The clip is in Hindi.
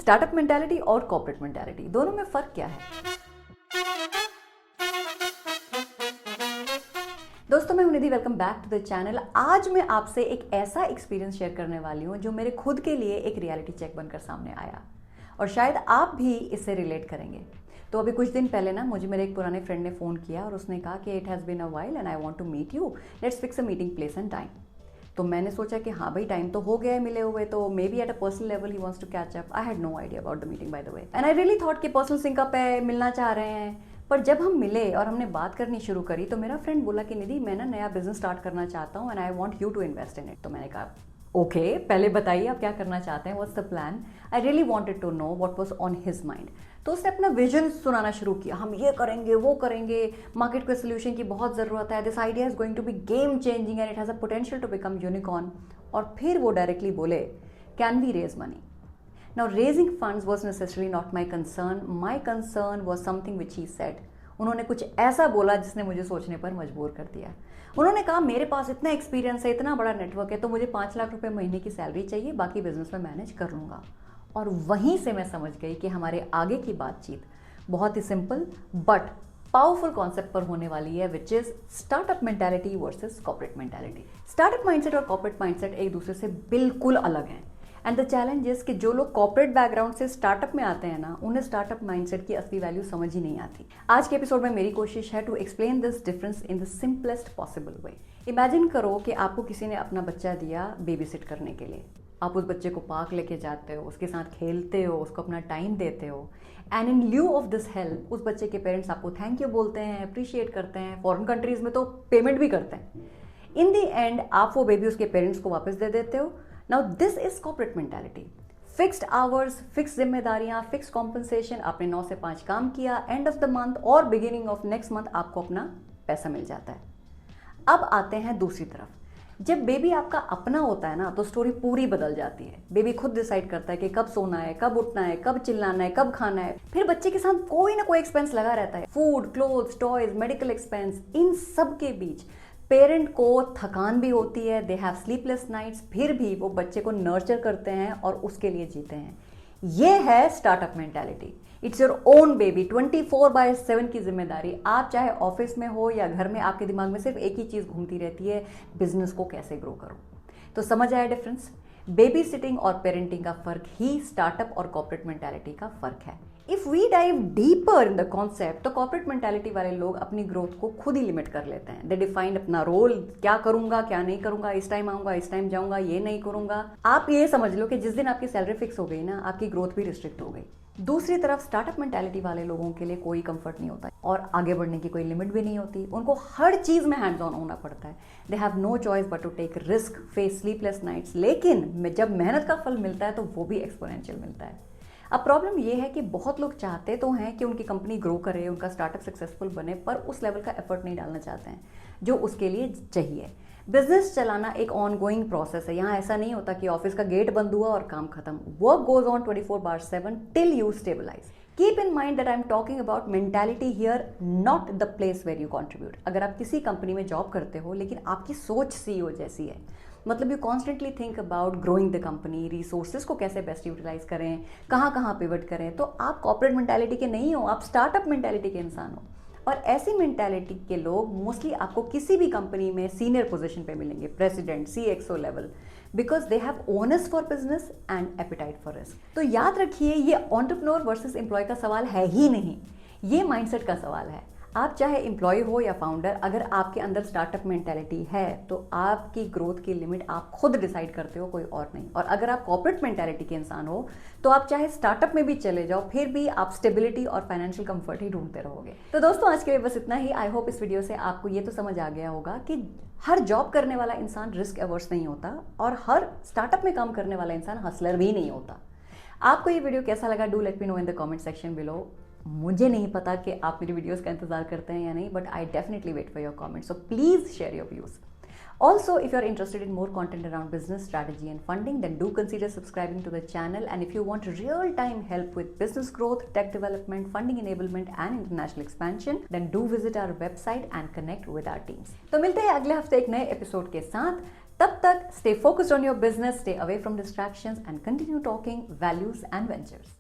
स्टार्टअप मेंटालिटी और कॉर्पोरेट मेंटालिटी दोनों में फर्क क्या है? दोस्तों मैं हूं Nidhi, welcome back to the channel. आज मैं आपसे एक ऐसा एक्सपीरियंस शेयर करने वाली हूं जो मेरे खुद के लिए एक रियलिटी चेक बनकर सामने आया और शायद आप भी इससे रिलेट करेंगे। तो अभी कुछ दिन पहले ना मुझे मेरे एक पुराने फ्रेंड ने फ़ोन किया और उसने कहा कि it has been a while and I want to meet you, let's fix a meeting place and time. तो मैंने सोचा कि हाँ भाई, टाइम तो हो गया है मिले हुए, तो maybe at a personal level he wants to catch up. I had no idea about the meeting by the way and I really thought कि पर्सनल सिंकअप है, मिलना चाह रहे हैं। पर जब हम मिले और हमने बात करनी शुरू करी तो मेरा फ्रेंड बोला कि निधि, मैं ना नया बिजनेस स्टार्ट करना चाहता हूँ and I want you to invest in it. तो मैंने कहा ओके, पहले बताइए आप क्या करना चाहते हैं, what's the plan. I really wanted to know what was on his mind. तो उसने अपना विजन सुनाना शुरू किया, हम ये करेंगे वो करेंगे, मार्केट को सोल्यूशन की बहुत ज़रूरत है, this idea is going to be game changing and it has a potential to become unicorn. और फिर वो डायरेक्टली बोले, can we raise money? Now raising funds was necessarily not my concern, my concern was something which he said. उन्होंने कुछ ऐसा बोला जिसने मुझे सोचने पर मजबूर कर दिया। उन्होंने कहा मेरे पास इतना एक्सपीरियंस है, इतना बड़ा नेटवर्क है, तो मुझे 5 लाख रुपए महीने की सैलरी चाहिए, बाकी बिजनेस में मैनेज कर लूँगा। और वहीं से मैं समझ गई कि हमारे आगे की बातचीत बहुत ही सिंपल बट पावरफुल कॉन्सेप्ट पर होने वाली है, which is startup mentality versus corporate mentality. Startup mindset और कॉर्पोरेट माइंडसेट एक दूसरे से बिल्कुल अलग हैं एंड द चैलेंज इज कि जो लोग कॉर्पोरेट बैकग्राउंड से स्टार्टअप में आते हैं ना, उन्हें स्टार्टअप माइंडसेट की असली वैल्यू समझ ही नहीं आती। आज के एपिसोड में मेरी कोशिश है to explain this difference in the simplest possible way. Imagine करो कि आपको किसी ने अपना बच्चा दिया बेबी सिट करने के लिए। आप उस बच्चे को पार्क लेके जाते हो, उसके साथ खेलते हो, उसको अपना टाइम देते हो and in lieu of this help उस बच्चे के पेरेंट्स आपको थैंक यू बोलते हैं, अप्रिशिएट करते हैं, फॉरेन कंट्रीज में तो पेमेंट भी करते हैं। इन दी एंड आप वो बेबी उसके पेरेंट्स को वापस दे देते हो। Now this is corporate mentality. Fixed hours, fix जिम्मेदारियां, फिक्स कॉम्पनसेशन, आपने 9 से 5 काम किया, एंड ऑफ द मंथ और बिगिनिंग ऑफ नेक्स्ट मंथ आपको अपना पैसा मिल जाता है। अब आते हैं दूसरी तरफ। जब बेबी आपका अपना होता है ना, तो स्टोरी पूरी बदल जाती है। बेबी खुद डिसाइड करता है कि कब सोना है, कब उठना है, कब चिल्लाना है, कब खाना है। फिर बच्चे के साथ कोई ना कोई एक्सपेंस लगा रहता है, food, clothes, toys, medical expense. इन सब के बीच पेरेंट को थकान भी होती है, दे हैव स्लीपलेस नाइट्स, फिर भी वो बच्चे को नर्चर करते हैं और उसके लिए जीते हैं। ये है startup mentality. It's your own baby, 24/7 की जिम्मेदारी। आप चाहे ऑफिस में हो या घर में, आपके दिमाग में सिर्फ एक ही चीज घूमती रहती है, बिजनेस को कैसे ग्रो करो। तो समझ आया डिफरेंस? बेबी सिटिंग और पेरेंटिंग का फर्क ही स्टार्टअप और कॉर्पोरेट मेंटालिटी का फर्क है। If we dive deeper in the concept, तो कॉर्पोरेट मेंटालिटी वाले लोग अपनी ग्रोथ को खुद ही लिमिट कर लेते हैं। दे डिफाइन अपना रोल, क्या करूंगा क्या नहीं करूंगा, इस टाइम आऊंगा इस टाइम जाऊंगा, ये नहीं करूंगा। आप ये समझ लो कि जिस दिन आपकी सैलरी फिक्स हो गई ना, आपकी ग्रोथ भी रिस्ट्रिक्ट हो गई। दूसरी तरफ स्टार्टअप मेंटालिटी वाले लोगों के लिए कोई कंफर्ट नहीं होता और आगे बढ़ने की कोई लिमिट भी नहीं होती। उनको हर चीज में हैंड्स ऑन होना पड़ता है। They have no choice but to take risk, face sleepless nights. लेकिन जब मेहनत का फल मिलता है तो वो भी एक्सपोनेंशियल मिलता है। अब प्रॉब्लम ये है कि बहुत लोग चाहते तो हैं कि उनकी कंपनी ग्रो करे, उनका स्टार्टअप सक्सेसफुल बने, पर उस लेवल का एफर्ट नहीं डालना चाहते हैं जो उसके लिए चाहिए। बिजनेस चलाना एक ऑनगोइंग प्रोसेस है। यहाँ ऐसा नहीं होता कि ऑफिस का गेट बंद हुआ और काम खत्म। Work goes on 24/7 till you stabilise. Keep in mind that I am talking about mentality here, not the place where you contribute. अगर आप किसी कंपनी में जॉब करते हो लेकिन आपकी सोच सीईओ जैसी है, मतलब you constantly think about growing the company, resources को कैसे बेस्ट यूटिलाइज करें, कहाँ पिवट करें, तो आप कॉर्पोरेट मेंटालिटी के नहीं हो, आप स्टार्टअप मेंटालिटी के इंसान हो। और ऐसी मेंटालिटी के लोग मोस्टली आपको किसी भी कंपनी में सीनियर पोजीशन पे मिलेंगे, president, CXO level, because they have owners for business and appetite for risk. तो याद रखिए, ये एंटरप्रेन्योर वर्सेस एम्प्लॉय का सवाल है ही नहीं, ये माइंडसेट का सवाल है। आप चाहे एम्प्लॉय हो या फाउंडर, अगर आपके अंदर स्टार्टअप मेंटालिटी है तो आपकी ग्रोथ की लिमिट आप खुद डिसाइड करते हो, कोई और नहीं। और अगर आप कॉर्पोरेट मेंटालिटी के इंसान हो तो आप चाहे स्टार्टअप में भी चले जाओ, फिर भी आप स्टेबिलिटी और फाइनेंशियल कंफर्ट ही ढूंढते रहोगे। तो दोस्तों आज के लिए बस इतना ही। आई होप इस वीडियो से आपको ये तो समझ आ गया होगा कि हर जॉब करने वाला इंसान रिस्क अवर्स नहीं होता और हर स्टार्टअप में काम करने वाला इंसान हसलर भी नहीं होता। आपको ये वीडियो कैसा लगा, do let me know in the comment section below. मुझे नहीं पता कि आप मेरी वीडियोस का इंतजार करते हैं या नहीं, but I definitely wait for your comments, so please share your views. Also, if you're interested in more content around business strategy and funding, then do consider subscribing to the channel. And if you want real-time help with business growth, tech development, funding enablement and international expansion, then do visit our website and connect with our teams. तो मिलते हैं अगले हफ्ते एक नए एपिसोड के साथ। तब तक stay focused on your business, stay away from distractions and continue talking values and ventures.